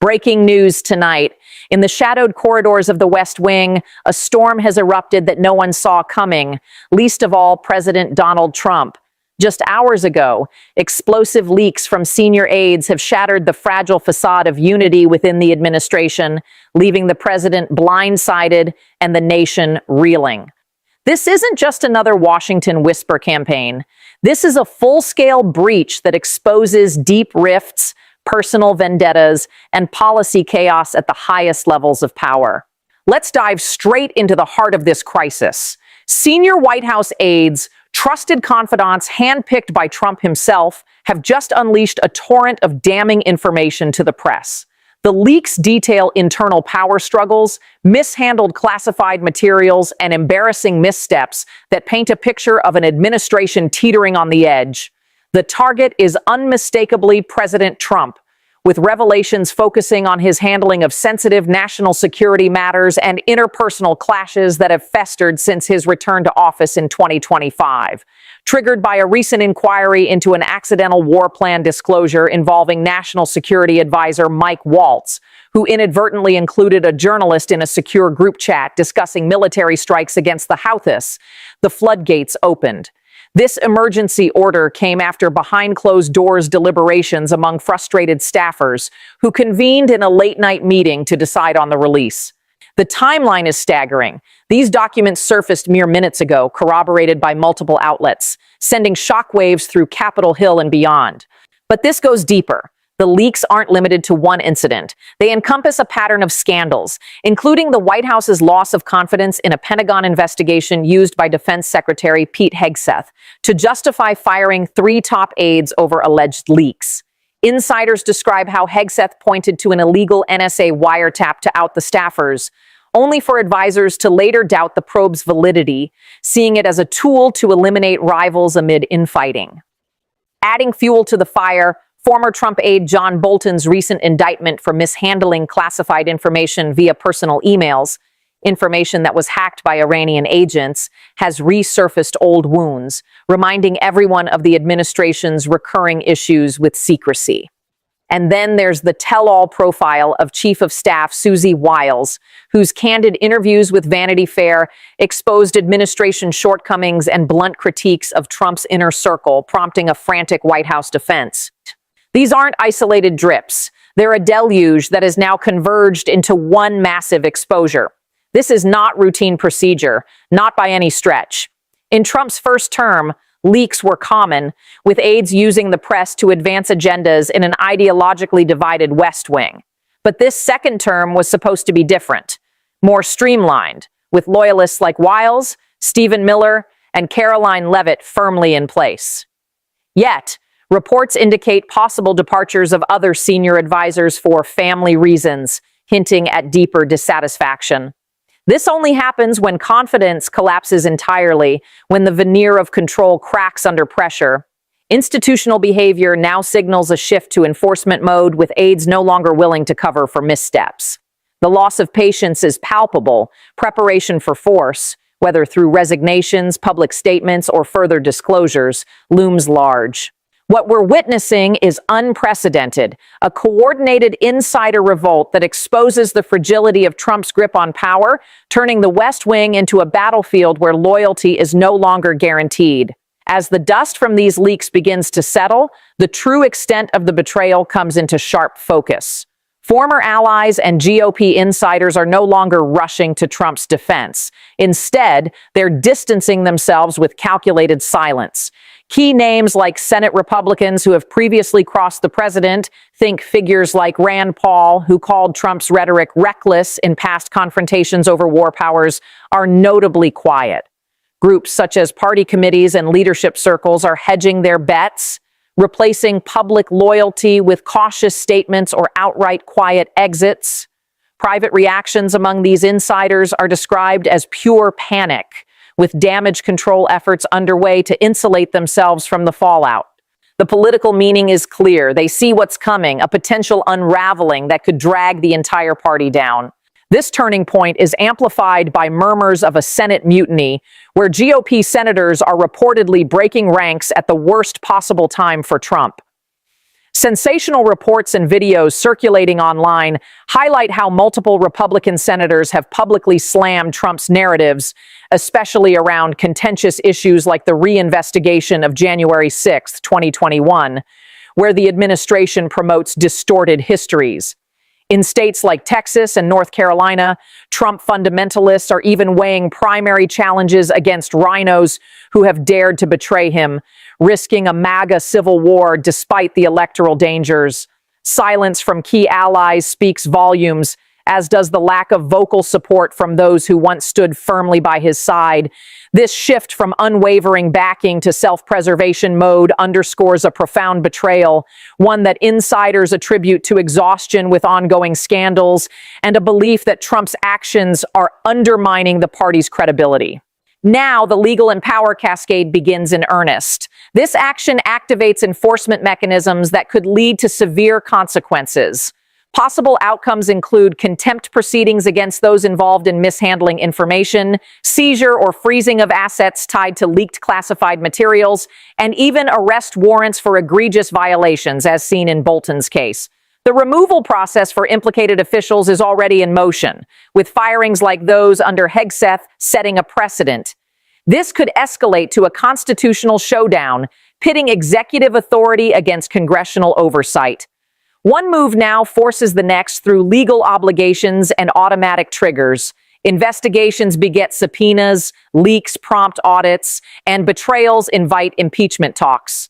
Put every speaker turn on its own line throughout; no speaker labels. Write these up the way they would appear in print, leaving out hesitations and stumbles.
Breaking news tonight. In the shadowed corridors of the West Wing, a storm has erupted that no one saw coming, least of all President Donald Trump. Just hours ago, explosive leaks from senior aides have shattered the fragile facade of unity within the administration, leaving the president blindsided and the nation reeling. This isn't just another Washington whisper campaign. This is a full-scale breach that exposes deep rifts, personal vendettas, and policy chaos at the highest levels of power. Let's dive straight into the heart of this crisis. Senior White House aides, trusted confidants handpicked by Trump himself, have just unleashed a torrent of damning information to the press. The leaks detail internal power struggles, mishandled classified materials, and embarrassing missteps that paint a picture of an administration teetering on the edge. The target is unmistakably President Trump, with revelations focusing on his handling of sensitive national security matters and interpersonal clashes that have festered since his return to office in 2025. Triggered by a recent inquiry into an accidental war plan disclosure involving National Security Advisor Mike Waltz, who inadvertently included a journalist in a secure group chat discussing military strikes against the Houthis, the floodgates opened. This emergency order came after behind-closed-doors deliberations among frustrated staffers who convened in a late-night meeting to decide on the release. The timeline is staggering. These documents surfaced mere minutes ago, corroborated by multiple outlets, sending shockwaves through Capitol Hill and beyond. But this goes deeper. The leaks aren't limited to one incident. They encompass a pattern of scandals, including the White House's loss of confidence in a Pentagon investigation used by Defense Secretary Pete Hegseth to justify firing 3 top aides over alleged leaks. Insiders describe how Hegseth pointed to an illegal NSA wiretap to out the staffers, only for advisors to later doubt the probe's validity, seeing it as a tool to eliminate rivals amid infighting. Adding fuel to the fire, former Trump aide John Bolton's recent indictment for mishandling classified information via personal emails, information that was hacked by Iranian agents, has resurfaced old wounds, reminding everyone of the administration's recurring issues with secrecy. And then there's the tell-all profile of Chief of Staff Susie Wiles, whose candid interviews with Vanity Fair exposed administration shortcomings and blunt critiques of Trump's inner circle, prompting a frantic White House defense. These aren't isolated drips. They're a deluge that has now converged into one massive exposure. This is not routine procedure, not by any stretch. In Trump's first term, leaks were common, with aides using the press to advance agendas in an ideologically divided West Wing. But this second term was supposed to be different, more streamlined, with loyalists like Wiles, Stephen Miller, and Caroline Leavitt firmly in place. Yet, reports indicate possible departures of other senior advisors for family reasons, hinting at deeper dissatisfaction. This only happens when confidence collapses entirely, when the veneer of control cracks under pressure. Institutional behavior now signals a shift to enforcement mode, with aides no longer willing to cover for missteps. The loss of patience is palpable. Preparation for force, whether through resignations, public statements, or further disclosures, looms large. What we're witnessing is unprecedented, a coordinated insider revolt that exposes the fragility of Trump's grip on power, turning the West Wing into a battlefield where loyalty is no longer guaranteed. As the dust from these leaks begins to settle, the true extent of the betrayal comes into sharp focus. Former allies and GOP insiders are no longer rushing to Trump's defense. Instead, they're distancing themselves with calculated silence. Key names like Senate Republicans who have previously crossed the president, think figures like Rand Paul, who called Trump's rhetoric reckless in past confrontations over war powers, are notably quiet. Groups such as party committees and leadership circles are hedging their bets, replacing public loyalty with cautious statements or outright quiet exits. Private reactions among these insiders are described as pure panic, with damage control efforts underway to insulate themselves from the fallout. The political meaning is clear. They see what's coming, a potential unraveling that could drag the entire party down. This turning point is amplified by murmurs of a Senate mutiny, where GOP senators are reportedly breaking ranks at the worst possible time for Trump. Sensational reports and videos circulating online highlight how multiple Republican senators have publicly slammed Trump's narratives, especially around contentious issues like the reinvestigation of January 6, 2021, where the administration promotes distorted histories. In states like Texas and North Carolina, Trump fundamentalists are even weighing primary challenges against rhinos who have dared to betray him, risking a MAGA civil war despite the electoral dangers. Silence from key allies speaks volumes, as does the lack of vocal support from those who once stood firmly by his side. This shift from unwavering backing to self-preservation mode underscores a profound betrayal, one that insiders attribute to exhaustion with ongoing scandals and a belief that Trump's actions are undermining the party's credibility. Now, the legal and power cascade begins in earnest. This action activates enforcement mechanisms that could lead to severe consequences. Possible outcomes include contempt proceedings against those involved in mishandling information, seizure or freezing of assets tied to leaked classified materials, and even arrest warrants for egregious violations, as seen in Bolton's case. The removal process for implicated officials is already in motion, with firings like those under Hegseth setting a precedent. This could escalate to a constitutional showdown, pitting executive authority against congressional oversight. One move now forces the next through legal obligations and automatic triggers. Investigations beget subpoenas, leaks prompt audits, and betrayals invite impeachment talks.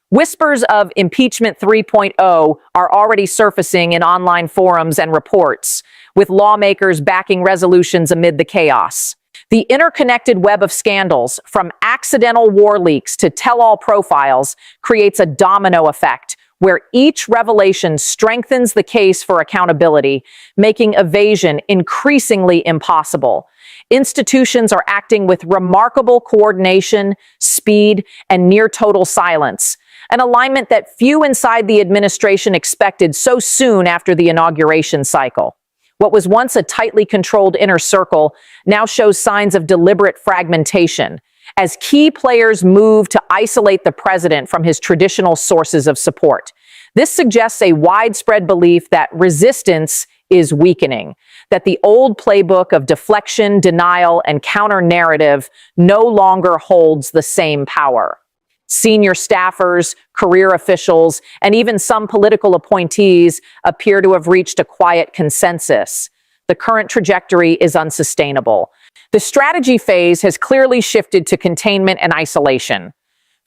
Whispers of impeachment 3.0 are already surfacing in online forums and reports, with lawmakers backing resolutions amid the chaos. The interconnected web of scandals, from accidental war leaks to tell-all profiles, creates a domino effect, where each revelation strengthens the case for accountability, making evasion increasingly impossible. Institutions are acting with remarkable coordination, speed, and near-total silence, an alignment that few inside the administration expected so soon after the inauguration cycle. What was once a tightly controlled inner circle now shows signs of deliberate fragmentation, as key players move to isolate the president from his traditional sources of support. This suggests a widespread belief that resistance is weakening, that the old playbook of deflection, denial, and counter-narrative no longer holds the same power. Senior staffers, career officials, and even some political appointees appear to have reached a quiet consensus. The current trajectory is unsustainable. The strategy phase has clearly shifted to containment and isolation.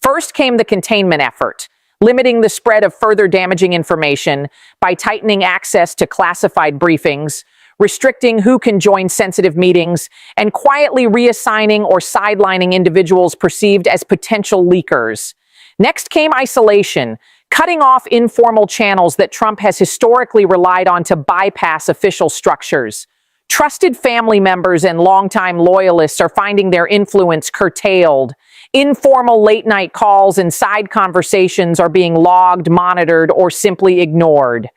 First came the containment effort, limiting the spread of further damaging information by tightening access to classified briefings, restricting who can join sensitive meetings, and quietly reassigning or sidelining individuals perceived as potential leakers. Next came isolation, cutting off informal channels that Trump has historically relied on to bypass official structures. Trusted family members and longtime loyalists are finding their influence curtailed. Informal late-night calls and side conversations are being logged, monitored, or simply ignored.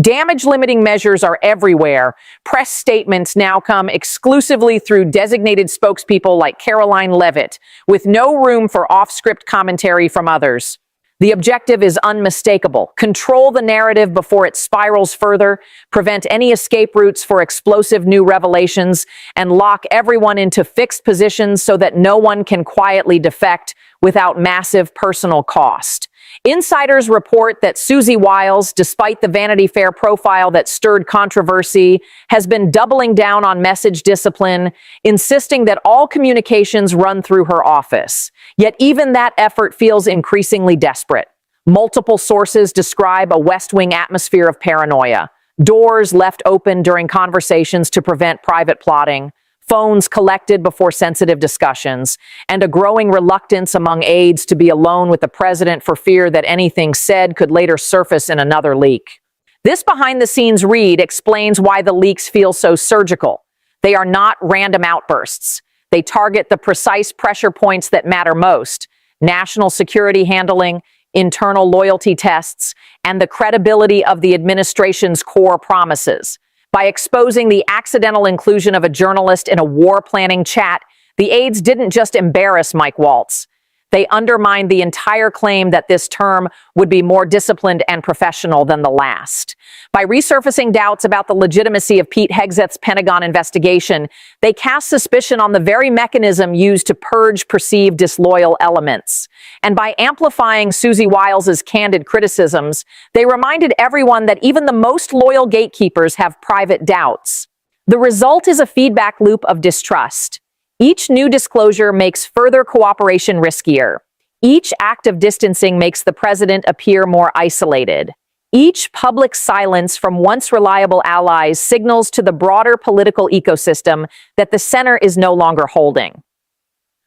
Damage-limiting measures are everywhere. Press statements now come exclusively through designated spokespeople like Caroline Leavitt, with no room for off-script commentary from others. The objective is unmistakable: control the narrative before it spirals further, prevent any escape routes for explosive new revelations, and lock everyone into fixed positions so that no one can quietly defect without massive personal cost. Insiders report that Susie Wiles, despite the Vanity Fair profile that stirred controversy, has been doubling down on message discipline, insisting that all communications run through her office. Yet even that effort feels increasingly desperate. Multiple sources describe a West Wing atmosphere of paranoia. Doors left open during conversations to prevent private plotting, phones collected before sensitive discussions, and a growing reluctance among aides to be alone with the president for fear that anything said could later surface in another leak. This behind-the-scenes read explains why the leaks feel so surgical. They are not random outbursts. They target the precise pressure points that matter most: national security handling, internal loyalty tests, and the credibility of the administration's core promises. By exposing the accidental inclusion of a journalist in a war-planning chat, the aides didn't just embarrass Mike Waltz. They undermined the entire claim that this term would be more disciplined and professional than the last. By resurfacing doubts about the legitimacy of Pete Hegseth's Pentagon investigation, they cast suspicion on the very mechanism used to purge perceived disloyal elements. And by amplifying Susie Wiles's candid criticisms, they reminded everyone that even the most loyal gatekeepers have private doubts. The result is a feedback loop of distrust. Each new disclosure makes further cooperation riskier. Each act of distancing makes the president appear more isolated. Each public silence from once reliable allies signals to the broader political ecosystem that the center is no longer holding.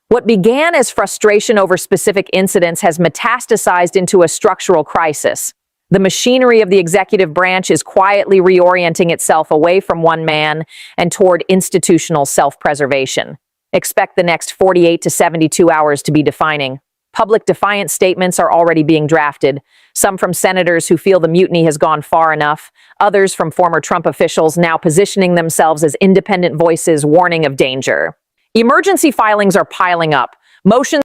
What began as frustration over specific incidents has metastasized into a structural crisis. The machinery of the executive branch is quietly reorienting itself away from one man and toward institutional self-preservation. Expect the next 48 to 72 hours to be defining. Public defiance statements are already being drafted, some from senators who feel the mutiny has gone far enough, others from former Trump officials now positioning themselves as independent voices warning of danger. Emergency filings are piling up. Motions